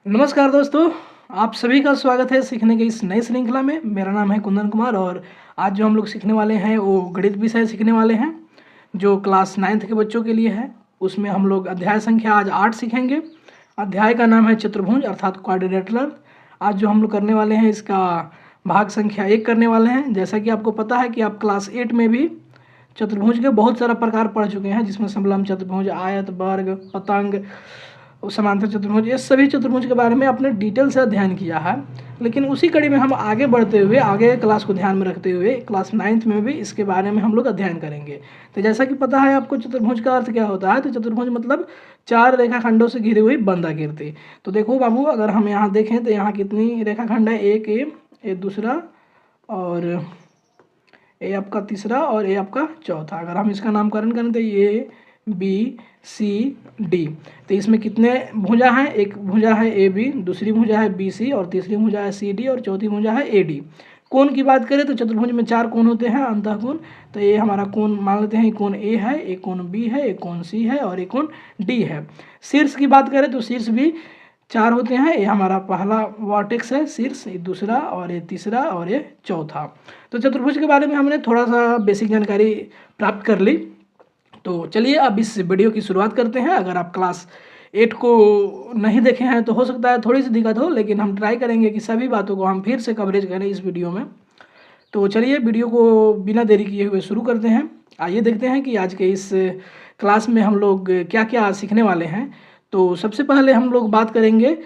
नमस्कार दोस्तों, आप सभी का स्वागत है सीखने की इस नई श्रृंखला में। मेरा नाम है कुंदन कुमार और आज जो हम लोग सीखने वाले हैं वो गणित विषय सीखने वाले हैं जो क्लास 9th के बच्चों के लिए है। उसमें हम लोग अध्याय संख्या आज 8 सीखेंगे। अध्याय का नाम है चतुर्भुज अर्थात क्वाड्रिलेटरल। आज जो हम लोग करने वाले हैं इसका भाग संख्या 1 करने वाले हैं। जैसा कि आपको पता है कि आप क्लास 8 में भी चतुर्भुज के बहुत सारा प्रकार पढ़ चुके हैं, जिसमें समलंब चतुर्भुज, आयत, वर्ग, पतंग, समांतर चतुर्भुज, ये सभी चतुर्भुज के बारे में आपने डिटेल से अध्ययन किया है। लेकिन उसी कड़ी में हम आगे बढ़ते हुए, आगे क्लास को ध्यान में रखते हुए क्लास 9th में भी इसके बारे में हम लोग अध्ययन करेंगे। तो जैसा कि पता है आपको चतुर्भुज का अर्थ क्या होता है, तो चतुर्भुज मतलब 4 रेखाखंडों से घिरी हुई बंधाकृति। तो देखो बाबू, अगर हम यहाँ देखें तो यहाँ कितनी रेखाखंड है, एक ए दूसरा और ए आपका तीसरा और ए आपका चौथा। अगर हम इसका नामकरण करें तो ए बी सी डी, तो इसमें कितने भुजा हैं, एक भुजा है ए बी, दूसरी भुजा है बी सी और तीसरी भुजा है सी डी और चौथी भुजा है ए डी। कोण की बात करें तो चतुर्भुज में 4 कोण होते हैं, अंतःकोण। तो ये हमारा कोण मान लेते हैं, एक कोण ए है, एक कोण बी है, एक कोण सी है और एक कोण डी है। शीर्ष की बात करें तो शीर्ष भी 4 होते हैं। ये हमारा पहला वर्टेक्स है शीर्ष, ये दूसरा और ये तीसरा और ये चौथा। तो चतुर्भुज के बारे में हमने थोड़ा सा बेसिक जानकारी प्राप्त कर ली। तो चलिए अब इस वीडियो की शुरुआत करते हैं। अगर आप क्लास 8 को नहीं देखे हैं तो हो सकता है थोड़ी सी दिक्कत हो, लेकिन हम ट्राई करेंगे कि सभी बातों को हम फिर से कवरेज करें इस वीडियो में। तो चलिए वीडियो को बिना देरी किए हुए शुरू करते हैं। आइए देखते हैं कि आज के इस क्लास में हम लोग क्या क्या सीखने वाले हैं। तो सबसे पहले हम लोग बात करेंगे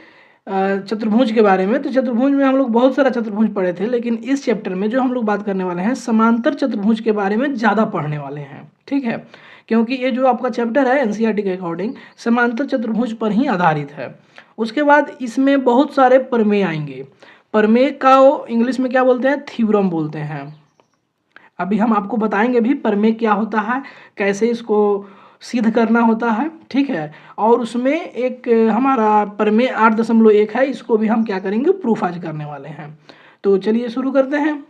चतुर्भुज के बारे में। तो चतुर्भुज में हम लोग बहुत सारा चतुर्भुज पढ़े थे, लेकिन इस चैप्टर में जो हम लोग बात करने वाले हैं समांतर चतुर्भुज के बारे में ज़्यादा पढ़ने वाले हैं, ठीक है। क्योंकि ये जो आपका चैप्टर है एनसीईआरटी के अकॉर्डिंग समांतर चतुर्भुज पर ही आधारित है। उसके बाद इसमें बहुत सारे प्रमेय आएंगे। प्रमेय का इंग्लिश में क्या बोलते हैं, थ्योरम बोलते हैं। अभी हम आपको बताएंगे भी प्रमेय क्या होता है, कैसे इसको सिद्ध करना होता है, ठीक है। और उसमें एक हमारा प्रमेय 8.1 है, इसको भी हम क्या करेंगे, प्रूफ आज करने वाले हैं। तो चलिए शुरू करते हैं।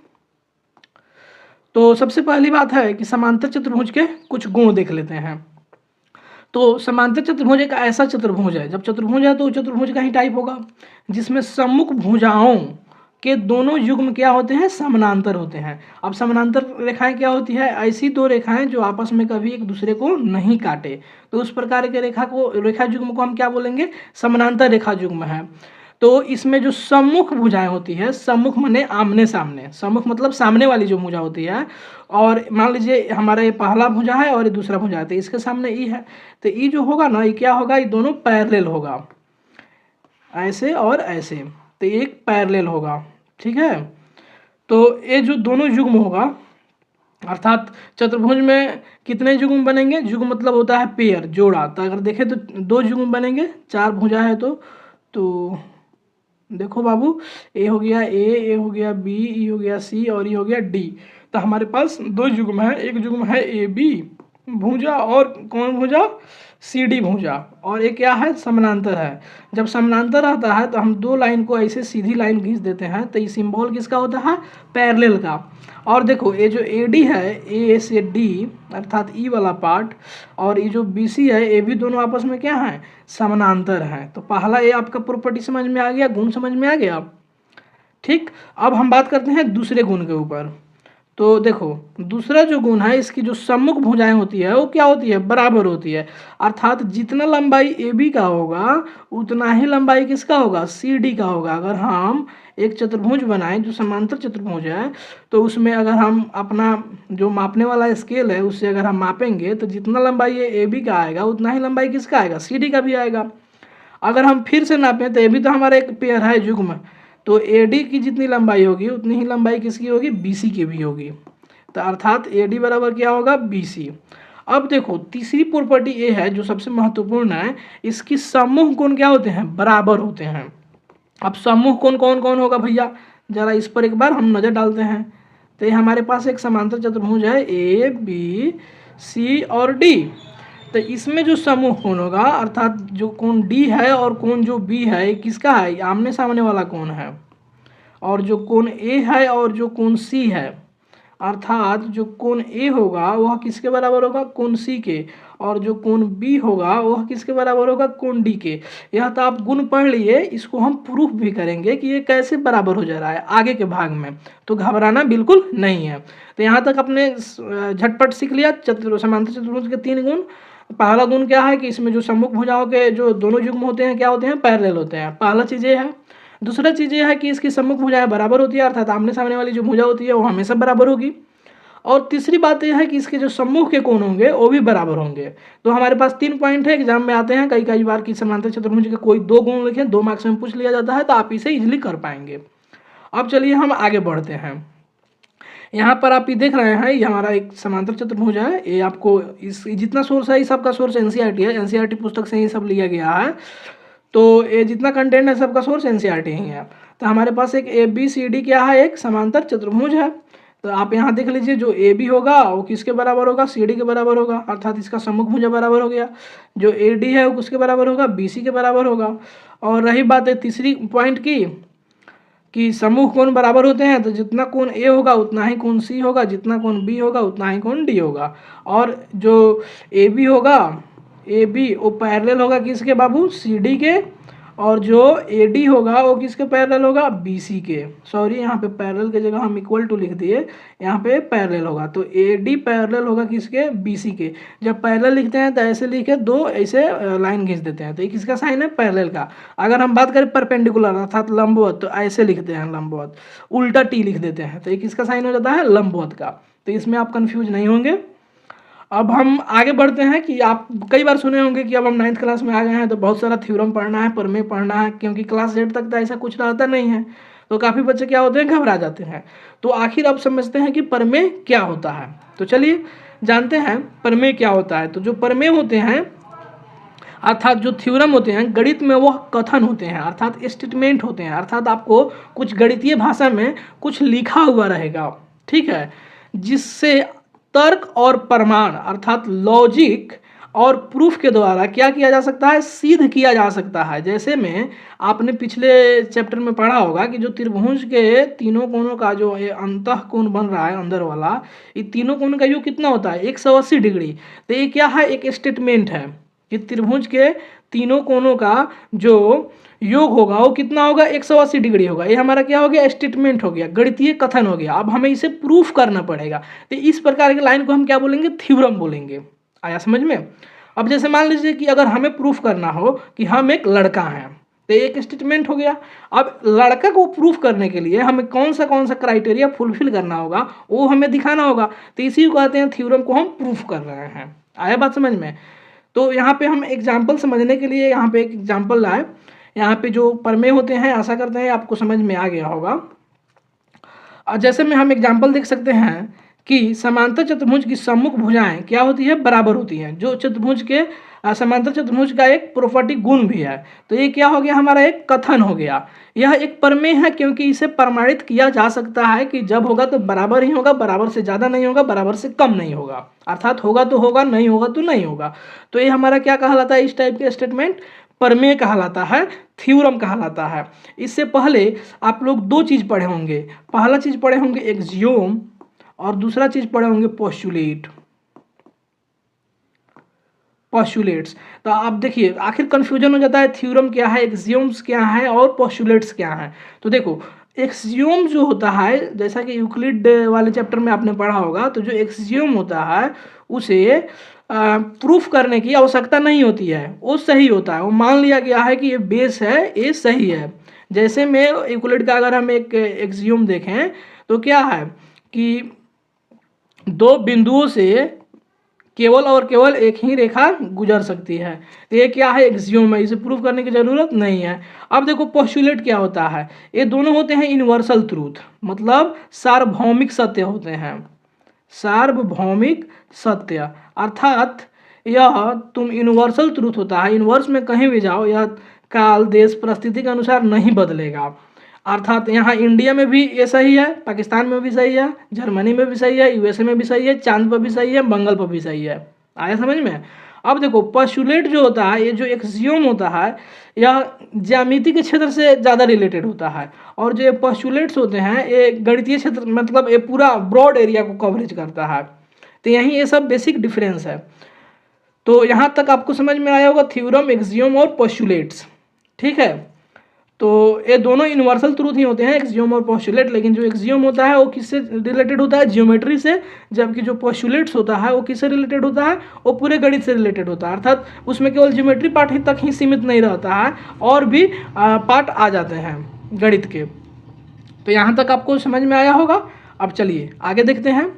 तो सबसे पहली बात है कि समांतर चतुर्भुज के कुछ गुण देख लेते हैं। तो समांतर चतुर्भुज एक ऐसा चतुर्भुज है, जब चतुर्भुज है तो चतुर्भुज का ही टाइप होगा जिसमें सम्मुख भुजाओं के दोनों युग्म क्या होते हैं, समानांतर होते हैं। अब समानांतर रेखाएं क्या होती है, ऐसी दो रेखाएं जो आपस में कभी एक दूसरे को नहीं काटे, तो उस प्रकार के रेखा युग्म को हम क्या बोलेंगे, समानांतर रेखा युग्म है। तो इसमें जो सम्मुख भुजाएं होती है, सम्मुख माने आमने सामने, सम्मुख मतलब सामने वाली जो भुजा होती है, और मान लीजिए हमारा ये पहला भुजा है और ये दूसरा भुजा है, तो इसके सामने ई है, तो ई जो होगा ना, ये क्या होगा, ये दोनों पैरेलल होगा, ऐसे और ऐसे, तो एक पैरेलल होगा, ठीक है। तो ये जो दोनों युग्म होगा, अर्थात चतुर्भुज में कितने युग्म बनेंगे, युग्म मतलब होता है पेयर, जोड़ा। तो अगर देखें तो 2 युग्म बनेंगे, 4 भुजा है तो देखो बाबू, ए हो गया ए हो गया बी, ई हो गया सी और ई हो गया डी। तो हमारे पास 2 युग्म है, एक युग्म है ए बी भुजा और कौन भुजा, सी डी भुजा, और एक क्या है, समानांतर है। जब समानांतर आता है तो हम 2 लाइन को ऐसे सीधी लाइन खींच देते हैं, तो ये सिंबल किसका होता है, पैरेलल का। और देखो ये जो ए डी है, ए से डी अर्थात ई वाला पार्ट, और ये जो बी सी है, ये भी दोनों आपस में क्या है, समानांतर हैं। तो पहला ये आपका प्रॉपर्टी समझ में आ गया, गुण समझ में आ गया, ठीक। अब हम बात करते हैं दूसरे गुण के ऊपर। तो देखो दूसरा जो गुण है, इसकी जो सम्मुख भुजाएं होती है वो क्या होती है, बराबर होती है। अर्थात जितना लंबाई ए बी का होगा उतना ही लंबाई किसका होगा, सी डी का होगा। अगर हम एक चतुर्भुज बनाएं जो समांतर चतुर्भुज है, तो उसमें अगर हम अपना जो मापने वाला स्केल है उससे अगर हम मापेंगे तो जितना लंबाई ये ए बी का आएगा उतना ही लंबाई किसका आएगा, सी डी का भी आएगा। अगर हम फिर से नापें तो ये भी तो हमारा एक पेयर है, युग्म, तो ए डी की जितनी लंबाई होगी उतनी ही लंबाई किसकी होगी, बी सी की भी होगी। तो अर्थात ए डी बराबर क्या होगा, बी सी। अब देखो तीसरी प्रॉपर्टी ये है जो सबसे महत्वपूर्ण है, इसकी सम्मुख कोण क्या होते हैं, बराबर होते हैं। अब सम्मुख कोण कौन कौन होगा भैया, जरा इस पर एक बार हम नज़र डालते हैं। तो ये हमारे पास एक समांतर चतुर्भुज है ए बी सी और डी। तो इसमें जो समूह कोण होगा, अर्थात जो कोण डी है और कोण जो बी है, किसका है, आमने सामने वाला कोण है। और जो कोण ए है और जो कोण सी है, अर्थात जो कोण ए होगा वह किसके बराबर होगा, कोण सी के। और जो कोण बी होगा वह किसके बराबर होगा, कोण डी के। यह तो आप गुण पढ़ लिए, इसको हम प्रूफ भी करेंगे कि ये कैसे बराबर हो जा रहा है आगे के भाग में, तो घबराना बिल्कुल नहीं है। तो यहाँ तक अपने झटपट सीख लिया समांतर चतुर्भुज के 3 गुण। पहला गुण क्या है कि इसमें जो सम्मुख भुजाओं के जो दोनों युग्म होते हैं क्या होते हैं, पैरेलल होते हैं, पहला चीज़ ये है। दूसरा चीज़ ये है कि इसकी सम्मुख भुजाएं बराबर होती है, अर्थात आमने सामने वाली जो भुजा होती है वो हमेशा बराबर होगी। और तीसरी बात यह है कि इसके जो सम्मुख के कोण होंगे वो भी बराबर होंगे। तो हमारे पास 3 पॉइंट है, एग्जाम में आते हैं कई बार कि समांतर चतुर्भुज के कोई 2 गुण लिखें, 2 मार्क्स में पूछ लिया जाता है, तो आप इसे इजिली कर पाएंगे। अब चलिए हम आगे बढ़ते हैं। यहाँ पर आप ये देख रहे हैं, ये हमारा एक समांतर चतुर्भुज है। ये आपको इस जितना सोर्स है, इस सबका सोर्स एनसीईआरटी है, एनसीईआरटी पुस्तक से ही सब लिया गया है। तो ये जितना कंटेंट है सबका सोर्स एनसीईआरटी ही है। तो हमारे पास एक ABCD क्या है, एक समांतर चतुर्भुज है। तो आप यहाँ देख लीजिए, जो AB होगा वो किसके बराबर होगा, CD के बराबर होगा, अर्थात इसका सम्मुख भुजा बराबर हो गया। जो AD है वो किसके बराबर होगा, BC के बराबर होगा। और रही बात है तीसरी पॉइंट की कि समूह कोण बराबर होते हैं, तो जितना कोण A होगा उतना ही कोण C होगा, जितना कोण B होगा उतना ही कोण D होगा। और जो AB होगा, AB वो पैरेलल होगा किसके बाबू, CD के। और जो AD होगा वो किसके पैरेलल होगा, BC के। सॉरी, यहाँ पे पैरेलल की जगह हम इक्वल टू लिख दिए, यहाँ पे पैरेलल होगा। तो AD पैरेलल होगा किसके, BC के। जब पैरेलल लिखते हैं तो ऐसे लिखे, दो ऐसे लाइन खींच देते हैं, तो ये किसका साइन है, पैरेलल का। अगर हम बात करें परपेंडिकुलर अर्थात लंबवत, तो ऐसे लिखते हैं लंबवत, उल्टा T लिख देते हैं, तो ये किसका साइन हो जाता है, लंबवत का। तो इसमें आप कन्फ्यूज नहीं होंगे। अब हम आगे बढ़ते हैं कि आप कई बार सुने होंगे कि अब हम 9th क्लास में आ गए हैं तो बहुत सारा थ्योरम पढ़ना है, प्रमेय पढ़ना है, क्योंकि क्लास 8 तक तो ऐसा कुछ रहता नहीं है। तो काफ़ी बच्चे क्या होते हैं, घबरा जाते हैं। तो आखिर अब समझते हैं कि प्रमेय क्या होता है। तो चलिए जानते हैं प्रमेय क्या होता है। तो जो प्रमेय होते हैं अर्थात जो थ्योरम होते हैं गणित में, वह कथन होते हैं, अर्थात स्टेटमेंट होते हैं, अर्थात आपको कुछ गणितीय भाषा में कुछ लिखा हुआ रहेगा, ठीक है, जिससे तर्क और प्रमाण अर्थात लॉजिक और प्रूफ के द्वारा क्या किया जा सकता है, सिद्ध किया जा सकता है। जैसे में आपने पिछले चैप्टर में पढ़ा होगा कि जो त्रिभुज के तीनों कोणों का जो अंतः कोण बन रहा है अंदर वाला, ये तीनों कोणों का योग कितना होता है, 180 डिग्री। तो ये क्या है, एक स्टेटमेंट है कि त्रिभुज के तीनों कोणों का जो योग होगा वो कितना होगा, 180 डिग्री होगा। ये हमारा क्या हो गया, स्टेटमेंट हो गया, गणितीय कथन हो गया। अब हमें इसे प्रूफ करना पड़ेगा। तो इस प्रकार की लाइन को हम क्या बोलेंगे, थ्योरम बोलेंगे। आया समझ में। अब जैसे मान लीजिए कि अगर हमें प्रूफ करना हो कि हम एक लड़का हैं, तो एक स्टेटमेंट हो गया। अब लड़का को प्रूफ करने के लिए हमें कौन सा क्राइटेरिया फुलफिल करना होगा, वो हमें दिखाना होगा। तो इसी को कहते हैं थ्योरम को हम प्रूफ कर रहे हैं। आया बात समझ में। तो यहाँ पे हम एग्जाम्पल समझने के लिए यहाँ पे एक एग्जाम्पल लाए। यहाँ पे जो प्रमेय होते हैं, आशा करते हैं आपको समझ में आ गया होगा। जैसे में हम एग्जाम्पल देख सकते हैं कि समांतर चतुर्भुज की सम्मुख भुजाएं क्या होती है, बराबर होती हैं, जो चतुर्भुज के समांतर चतुर्भुज का एक प्रॉपर्टी गुण भी है। तो ये क्या हो गया, हमारा एक कथन हो गया। यह एक प्रमेय है क्योंकि इसे प्रमाणित किया जा सकता है कि जब होगा तो बराबर ही होगा, बराबर से ज़्यादा नहीं होगा, बराबर से कम नहीं होगा, अर्थात होगा तो होगा, नहीं होगा तो नहीं होगा। तो ये हमारा क्या कहलाता है, इस टाइप के स्टेटमेंट प्रमेय कहलाता है, थ्योरम कहलाता है। इससे पहले आप लोग 2 चीज़ पढ़े होंगे। पहला चीज़ पढ़े होंगे एक्सियोम और दूसरा चीज़ पढ़े होंगे पोस्टुलेट्स। तो आप देखिए आखिर कन्फ्यूजन हो जाता है, थ्योरम क्या है, एक्सियोम्स क्या है और पोस्टुलेट्स क्या है। तो देखो एक्सियोम जो होता है, जैसा कि यूक्लिड वाले चैप्टर में आपने पढ़ा होगा, तो जो एक्सियोम होता है उसे प्रूफ करने की आवश्यकता नहीं होती है, वो सही होता है। वो मान लिया गया है कि ये बेस है, ये सही है। जैसे में यूक्लिड का अगर हम एक एक्सियोम देखें तो क्या है कि 2 बिंदुओं से केवल और केवल एक ही रेखा गुजर सकती है। तो ये क्या है, एक्सियोम है, इसे प्रूफ करने की जरूरत नहीं है। अब देखो पोस्टुलेट क्या होता है, ये दोनों होते हैं यूनिवर्सल ट्रूथ, मतलब सार्वभौमिक सत्य होते हैं, सार्वभौमिक सत्य। अर्थात यह तुम यूनिवर्सल ट्रूथ होता है, यूनिवर्स में कहीं भी जाओ यह काल देश परिस्थिति के अनुसार नहीं बदलेगा। अर्थात यहाँ इंडिया में भी ये सही है, पाकिस्तान में भी सही है, जर्मनी में भी सही है, यूएसए में भी सही है, चांद पर भी सही है, मंगल पर भी सही है। आया समझ में। अब देखो पोस्टुलेट जो होता है, ये जो एक्सियोम होता है, यह ज्यामिति के क्षेत्र से ज़्यादा रिलेटेड होता है, और जो पोस्टुलेट्स होते हैं ये गणितीय क्षेत्र, मतलब ये पूरा ब्रॉड एरिया को कवरेज करता है। तो यही ये सब बेसिक डिफरेंस है। तो यहाँ तक आपको समझ में आया होगा थ्योरम, एक्सियोम और पोस्टुलेट्स। ठीक है, तो ये दोनों यूनिवर्सल ट्रूथ ही होते हैं, एक्सियोम और पोस्टुलेट। लेकिन जो एक्सियोम होता है वो किससे रिलेटेड होता है, ज्योमेट्री से, जबकि जो पोस्टुलेट्स होता है वो किससे रिलेटेड होता है, वो पूरे गणित से रिलेटेड होता है। अर्थात उसमें केवल ज्योमेट्री पार्ट ही तक ही सीमित नहीं रहता है, और भी पार्ट आ जाते हैं गणित के। तो यहाँ तक आपको समझ में आया होगा। अब चलिए आगे देखते हैं।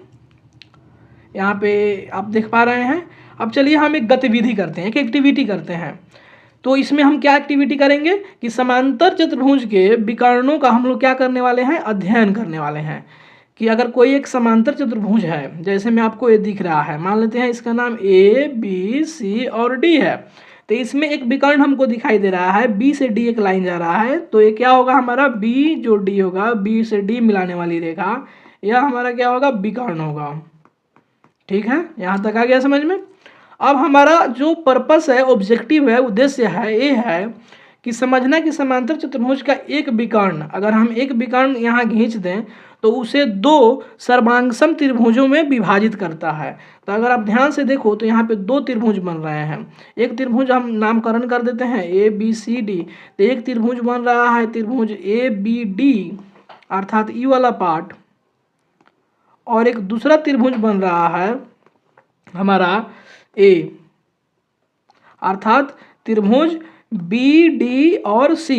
यहाँ पे आप देख पा रहे हैं। अब चलिए हम एक गतिविधि करते हैं, एक एक्टिविटी करते हैं। तो इसमें हम क्या एक्टिविटी करेंगे कि समांतर चतुर्भुज के विकर्णों का हम लोग क्या करने वाले हैं, अध्ययन करने वाले हैं। कि अगर कोई एक समांतर चतुर्भुज है, जैसे में आपको ये दिख रहा है, मान लेते हैं इसका नाम A, B, C और D है। तो इसमें एक विकर्ण हमको दिखाई दे रहा है, B से D एक लाइन जा रहा है। तो ये क्या होगा हमारा, B जो D होगा, B से D मिलाने वाली रेखा, यह हमारा क्या होगा, विकर्ण होगा। ठीक है, यहाँ तक आ गया समझ में। अब हमारा जो पर्पस है, ऑब्जेक्टिव है, उद्देश्य है, ये है कि समझना कि समांतर चतुर्भुज का एक विकर्ण, अगर हम एक विकर्ण यहाँ खींच दें तो उसे दो सर्वांगसम त्रिभुजों में विभाजित करता है। तो अगर आप ध्यान से देखो तो यहाँ पे दो त्रिभुज बन रहे हैं। एक त्रिभुज हम नामकरण कर देते हैं ABCD। तो एक त्रिभुज बन रहा है त्रिभुज ABD अर्थात ई वाला पार्ट, और एक दूसरा त्रिभुज बन रहा है हमारा A अर्थात त्रिभुज BD और C।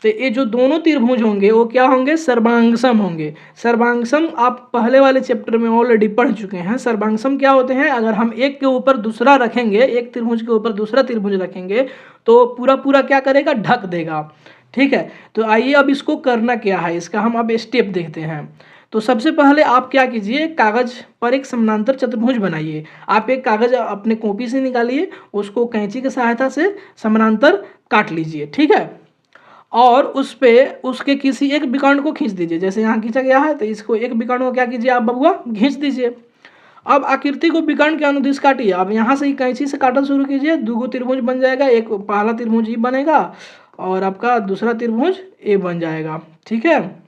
तो ये जो दोनों त्रिभुज होंगे वो क्या होंगे, सर्वांगसम होंगे। सर्वांगसम आप पहले वाले चैप्टर में ऑलरेडी पढ़ चुके हैं। सर्वांगसम क्या होते हैं, अगर हम एक के ऊपर दूसरा रखेंगे, एक त्रिभुज के ऊपर दूसरा त्रिभुज रखेंगे तो पूरा पूरा क्या करेगा, ढक देगा। ठीक है, तो आइए अब इसको करना क्या है, इसका हम अब स्टेप देखते हैं। तो सबसे पहले आप क्या कीजिए, कागज पर एक समानांतर चतुर्भुज बनाइए। आप एक कागज अपने कॉपी से निकालिए, उसको कैंची की सहायता से समानांतर काट लीजिए। ठीक है, और उस पे उसके किसी एक विकर्ण को खींच दीजिए। जैसे यहाँ खींचा गया है तो इसको एक विकर्ण को क्या कीजिए आप बबुआ, खींच दीजिए। अब आकृति को विकर्ण के अनुदिश काटिए। अब यहाँ से ही कैंची से काटना शुरू कीजिए। दो त्रिभुज बन जाएगा, एक पहला त्रिभुज E बनेगा और आपका दूसरा त्रिभुज A बन जाएगा। ठीक है,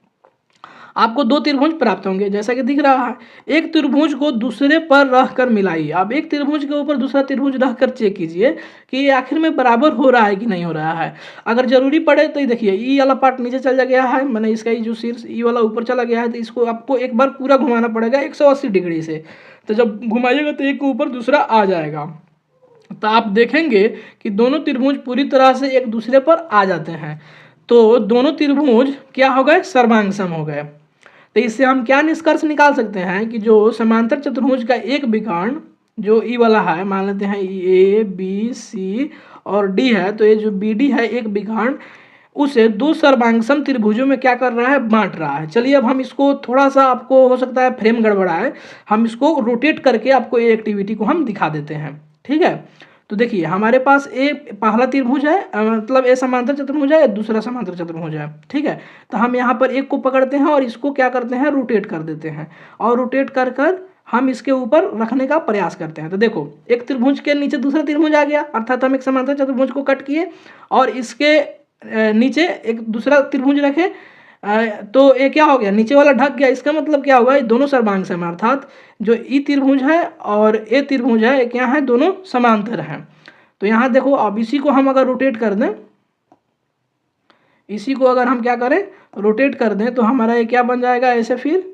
आपको दो त्रिभुज प्राप्त होंगे जैसा कि दिख रहा है। एक त्रिभुज को दूसरे पर रख कर मिलाइए। अब एक त्रिभुज के ऊपर दूसरा त्रिभुज रख कर चेक कीजिए कि ये आखिर में बराबर हो रहा है कि नहीं हो रहा है। अगर जरूरी पड़े तो ये देखिए ई वाला पार्ट नीचे चल गया है, मैंने इसका जो शीर्ष ई वाला ऊपर चला गया है, तो इसको आपको एक बार पूरा घुमाना पड़ेगा 180 डिग्री से। तो जब घुमाइएगा तो एक के ऊपर दूसरा आ जाएगा। तो आप देखेंगे कि दोनों त्रिभुज पूरी तरह से एक दूसरे पर आ जाते हैं। तो दोनों त्रिभुज क्या हो गए, सर्वांगसम हो गए। तो इससे हम क्या निष्कर्ष निकाल सकते हैं कि जो समांतर चतुर्भुज का एक विकर्ण जो ई वाला है, मान लेते हैं A, B, C और D है, तो ये जो BD है एक विकर्ण, उसे दो सर्वांगसम त्रिभुजों में क्या कर रहा है, बांट रहा है। चलिए अब हम इसको थोड़ा सा, आपको हो सकता है फ्रेम गड़बड़ा है, हम इसको रोटेट करके आपको ये एक्टिविटी को हम दिखा देते हैं। ठीक है, तो देखिए हमारे पास ए पहला त्रिभुज है, मतलब ए समांतर चतुर्भुज है, दूसरा समांतर चतुर्भुज है। ठीक है, तो हम यहाँ पर एक को पकड़ते हैं और इसको क्या करते हैं, रोटेट कर देते हैं, और रोटेट कर कर हम इसके ऊपर रखने का प्रयास करते हैं। तो देखो एक त्रिभुज के नीचे दूसरा त्रिभुज आ गया, अर्थात हम एक समांतर चतुर्भुज को कट किए और इसके नीचे एक दूसरा त्रिभुज रखे, तो ये क्या हो गया, नीचे वाला ढक गया। इसका मतलब क्या हुआ, ये दोनों सर्वांगसम है, अर्थात जो ई त्रिभुज है और ए त्रिभुज है क्या है, दोनों समांतर हैं। तो यहाँ देखो अब इसी को हम अगर रोटेट कर दें, इसी को अगर हम क्या करें, रोटेट कर दें, तो हमारा ये क्या बन जाएगा, ऐसे फिर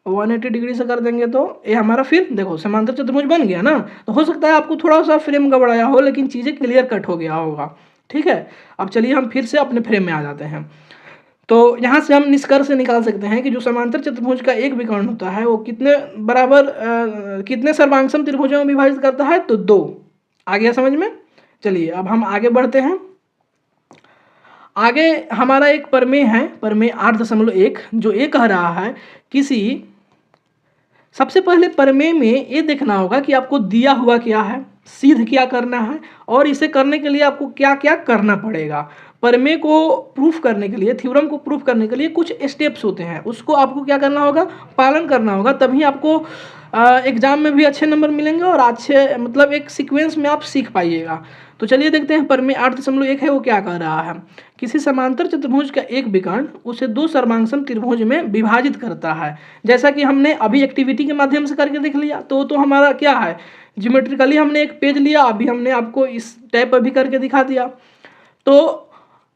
180 डिग्री से कर देंगे तो ये हमारा फिर देखो समांतर चतुर्भुज बन गया ना। तो हो सकता है आपको थोड़ा सा फ्रेम गड़बड़ाया हो, लेकिन चीज़ें क्लियर कट हो गया होगा। ठीक है, अब चलिए हम फिर से अपने फ्रेम में आ जाते हैं। तो यहाँ से हम निष्कर्ष निकाल सकते हैं कि जो समांतर चतुर्भुज का एक विकर्ण होता है वो कितने बराबर कितने सर्वांगसम त्रिभुजों में विभाजित करता है, तो 2। आ गया समझ में। चलिए अब हम आगे बढ़ते हैं। आगे हमारा एक प्रमेय है, प्रमेय 8.1, जो ये कह रहा है किसी, सबसे पहले प्रमेय में ये देखना होगा कि आपको दिया हुआ क्या है, सिद्ध क्या करना है, और इसे करने के लिए आपको क्या क्या करना पड़ेगा। प्रमेय को प्रूफ करने के लिए, थ्योरम को प्रूफ करने के लिए कुछ स्टेप्स होते हैं, उसको आपको क्या करना होगा, पालन करना होगा, तभी आपको एग्जाम में भी अच्छे नंबर मिलेंगे और अच्छे मतलब एक सीक्वेंस में आप सीख पाइएगा। तो चलिए देखते हैं प्रमेय 8.1 है वो क्या कह रहा है। किसी समांतर चतुर्भुज का एक विकर्ण उसे दो सर्वांगसम त्रिभुज में विभाजित करता है। जैसा कि हमने अभी एक्टिविटी के माध्यम से करके देख लिया, तो हमारा क्या है, ज्योमेट्रिकली हमने एक पेज लिया, अभी हमने आपको इस टाइप अभी करके दिखा दिया। तो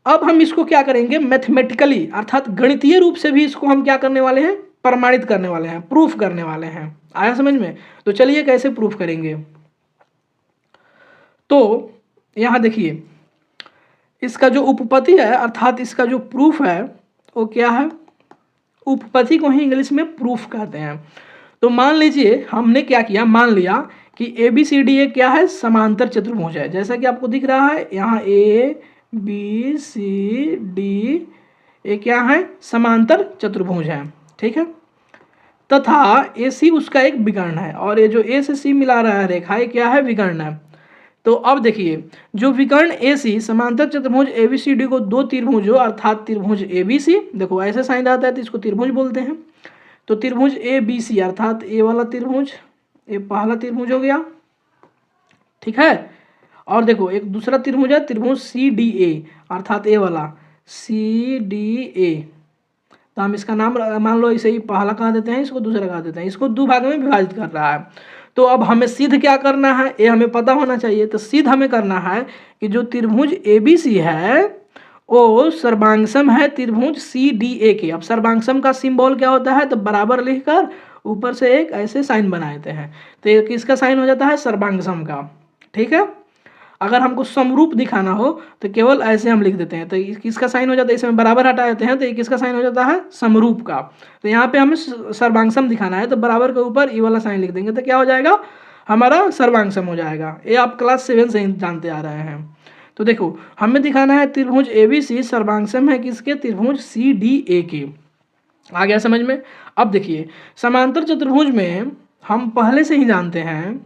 अब हम इसको क्या करेंगे, मैथमेटिकली अर्थात गणितीय रूप से भी इसको हम क्या करने वाले हैं, प्रमाणित करने वाले हैं, प्रूफ करने वाले हैं। आया समझ में? तो चलिए कैसे प्रूफ करेंगे। तो यहां देखिए, इसका जो उपपत्ति है अर्थात इसका जो प्रूफ है वो क्या है, उपपत्ति को ही इंग्लिश में प्रूफ कहते हैं। तो मान लीजिए हमने क्या किया, मान लिया कि A B C D A क्या है, समांतर चतुर्भुज है, जैसा कि आपको दिख रहा है यहाँ A B C D A क्या है, समांतर चतुर्भुज है, ठीक है। तथा ए सी उसका एक विकर्ण है, और ये जो ए से सी मिला रहा है रेखा, ये क्या है, विकर्ण है। तो अब देखिए, जो विकर्ण ए सी समांतर चतुर्भुज ए बी सी डी को दो त्रिभुजों अर्थात त्रिभुज ए बी सी, देखो ऐसे साइन आता है तो इसको त्रिभुज बोलते हैं। तो त्रिभुज ए बी सी अर्थात ए वाला त्रिभुज, ये पहला त्रिभुज हो गया, ठीक है। और देखो एक दूसरा त्रिभुज है, त्रिभुज सी डी ए अर्थात ए वाला सी डी ए। तो हम इसका नाम मान लो इसे ही पहला कहा देते हैं, इसको दूसरा कहा देते हैं, इसको दो भाग में विभाजित कर रहा है। तो अब हमें सिद्ध क्या करना है, ये हमें पता होना चाहिए। तो सिद्ध हमें करना है कि जो त्रिभुज ए बी सी है वो सर्वांगसम है त्रिभुज सी डी ए के। अब सर्वांगसम का सिंबल क्या होता है, तो बराबर लिखकर ऊपर से एक ऐसे साइन बनाते हैं, तो ये किसका साइन हो जाता है, सर्वांगसम का, ठीक है। अगर हमको समरूप दिखाना हो तो केवल ऐसे हम लिख देते हैं, तो किसका साइन हो जाता है, इसमें बराबर हटा देते हैं तो ये किसका साइन हो जाता है, समरूप का। तो यहाँ पे हमें सर्वांगसम दिखाना है तो बराबर के ऊपर ई वाला साइन लिख देंगे, तो क्या हो जाएगा, हमारा सर्वांगसम हो जाएगा। ये आप क्लास 7 से जानते आ रहे हैं। तो देखो हमें दिखाना है त्रिभुज ए बी सी सर्वांगसम है किसके, त्रिभुज सी डी ए के। आ गया समझ में? अब देखिए समांतर चतुर्भुज में हम पहले से ही जानते हैं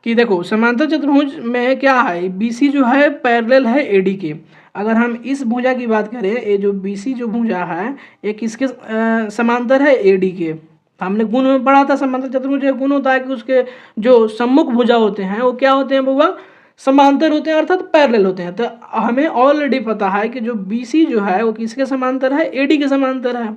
कि देखो समांतर चतुर्भुज में क्या है, बीसी जो है पैरेलल है एडी के। अगर हम इस भुजा की बात करें, ये जो बीसी जो भुजा है ये किसके समांतर है, एडी के। हमने गुण में पढ़ा था समांतर चतुर्भुज का गुण होता है कि उसके जो सम्मुख भुजा होते हैं वो क्या होते हैं बाबा, समांतर होते हैं अर्थात पैरेलल होते हैं। तो हमें ऑलरेडी पता है कि जो बीसी जो है वो किसके समांतर है, एडी के समांतर है।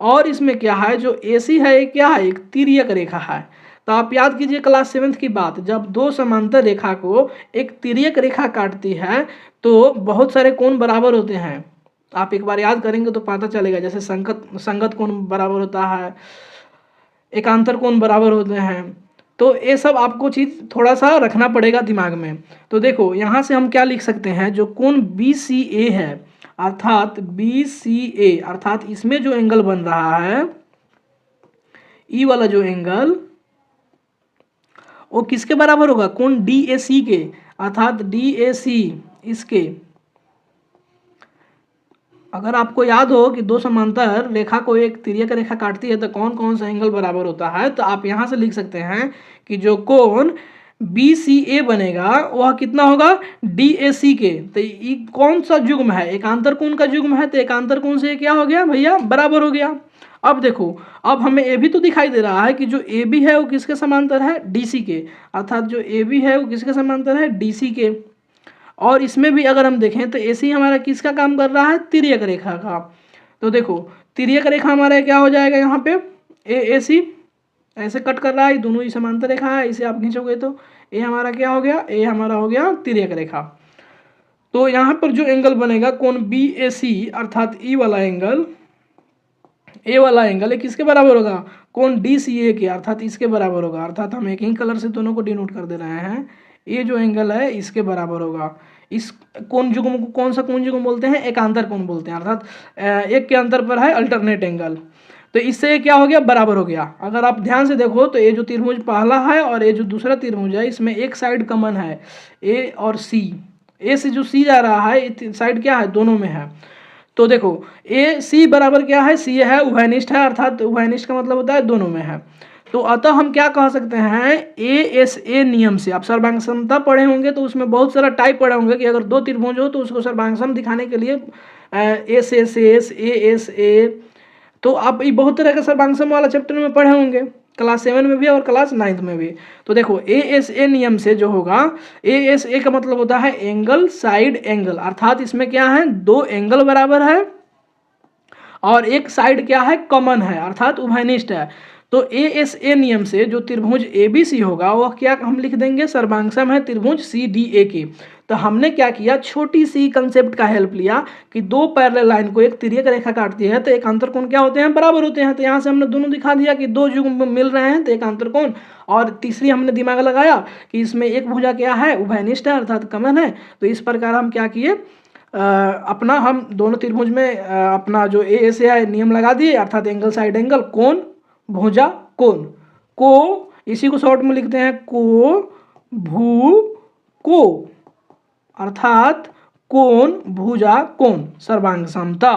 और इसमें क्या है, जो एसी है ये क्या है, एक तिर्यक रेखा है। तो आप याद कीजिए क्लास 7 की बात, जब दो समांतर रेखा को एक तिर्यक रेखा काटती है तो बहुत सारे कोण बराबर होते हैं। आप एक बार याद करेंगे तो पता चलेगा, जैसे संगत कोण बराबर होता है, एकांतर कोण बराबर होते हैं। तो ये सब आपको चीज़ थोड़ा सा रखना पड़ेगा दिमाग में। तो देखो यहाँ से हम क्या लिख सकते हैं, जो कोण बी सी ए है अर्थात बी सी ए अर्थात इसमें जो एंगल बन रहा है ई वाला जो एंगल वो किसके बराबर होगा, कोण डी ए सी के अर्थात डी ए सी इसके। अगर आपको याद हो कि दो समांतर रेखा को एक तिर्यक रेखा काटती है तो कौन कौन सा एंगल बराबर होता है, तो आप यहाँ से लिख सकते हैं कि जो कोण बी सी ए बनेगा वह कितना होगा, डी ए सी के। तो ये कौन सा युग्म है, एकांतर कोण का युग्म है, तो एकांतर कोण से क्या हो गया भैया, बराबर हो गया। अब देखो, अब हमें ए भी तो दिखाई दे रहा है कि जो ए बी है वो किसके समांतर है, डी सी के, अर्थात जो ए बी है वो किसके समांतर है, डी सी के। और इसमें भी अगर हम देखें तो ए सी हमारा किसका काम कर रहा है, तिर्यक रेखा का। तो देखो तिर्यक रेखा हमारा क्या हो जाएगा, यहाँ पे ए सी ऐसे कट कर रहा है, दोनों ही समांतर रेखा है, इसे आप खींचोगे तो ए हमारा क्या हो गया, ए हमारा हो गया तिर्यक रेखा। तो यहाँ पर जो एंगल बनेगा कोण बी ए सी अर्थात ई वाला एंगल, ए वाला एंगल है किसके बराबर होगा, कोण डी सी ए के अर्थात इसके बराबर होगा। अर्थात हम एक ही कलर से दोनों को डिनोट कर दे रहे हैं, ये जो एंगल है इसके बराबर होगा। इस कोण युग्म को कौन सा कोण युग्म बोलते हैं, एकांतर कोण बोलते हैं, अर्थात एक के अंतर पर है अल्टरनेट एंगल। तो इससे क्या हो गया, बराबर हो गया। अगर आप ध्यान से देखो तो ये जो त्रिभुज पहला है और ये जो दूसरा त्रिभुज है इसमें एक साइड कॉमन है, ए और सी। ए से जो सी जा रहा है साइड क्या है, दोनों में है। तो देखो ए सी बराबर क्या है, सी है उभयनिष्ठ है, अर्थात उभयनिष्ठ का मतलब होता है दोनों में है। तो अतः हम क्या कह सकते हैं, ए एस ए नियम से, आप सर्वांगसमता पढ़े होंगे तो उसमें बहुत सारा टाइप पढ़े होंगे कि अगर दो त्रिभुज हो तो उसको सर्वांगसम दिखाने के लिए S S S A S A, तो आप ये बहुत तरह के सर्वांगसम वाला चैप्टर में पढ़े होंगे, क्लास 7 में भी और क्लास 9 में भी। तो देखो ए एस ए नियम से जो होगा, ए एस ए का मतलब होता है एंगल साइड एंगल, अर्थात इसमें क्या है, दो एंगल बराबर है और एक साइड क्या है, कॉमन है अर्थात उभयनिष्ठ है। तो ASA नियम से जो त्रिभुज ABC होगा वह क्या हम लिख देंगे, सर्वांगसम है त्रिभुज CDA के। तो हमने क्या किया, छोटी सी कंसेप्ट का हेल्प लिया कि दो पैरेलल लाइन को एक तिर्यक रेखा काटती है तो एक अंतरकोण क्या होते हैं, बराबर होते हैं। तो यहाँ से हमने दोनों दिखा दिया कि दो युग्म मिल रहे हैं तो एक अंतरकोण। और तीसरी हमने दिमाग लगाया कि इसमें एक भुजा क्या है, उभयनिष्ठ है अर्थात कमन है। तो इस प्रकार हम क्या किए, अपना हम दोनों त्रिभुज में अपना जो ASA है नियम लगा दिए, अर्थात एंगल साइड एंगल, कोण भुजा कोण, को इसी को शॉर्ट में लिखते हैं को भू को, अर्थात कोण भुजा कोण सर्वांग समता।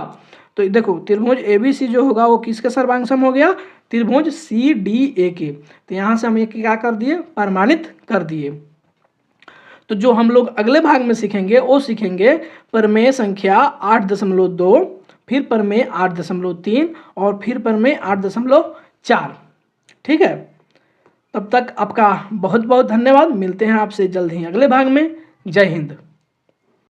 तो देखो त्रिभुज ABC जो होगा वो किसके सर्वांग सम हो गया, त्रिभुज CDA के। तो यहाँ से हम एक क्या कर दिए, प्रमाणित कर दिए। तो जो हम लोग अगले भाग में सीखेंगे वो सीखेंगे प्रमेय संख्या 8.2, फिर प्रमेय 8.3 और फिर प्रमेय 8.4। ठीक है, तब तक आपका बहुत बहुत धन्यवाद। मिलते हैं आपसे जल्द ही अगले भाग में। जय हिंद।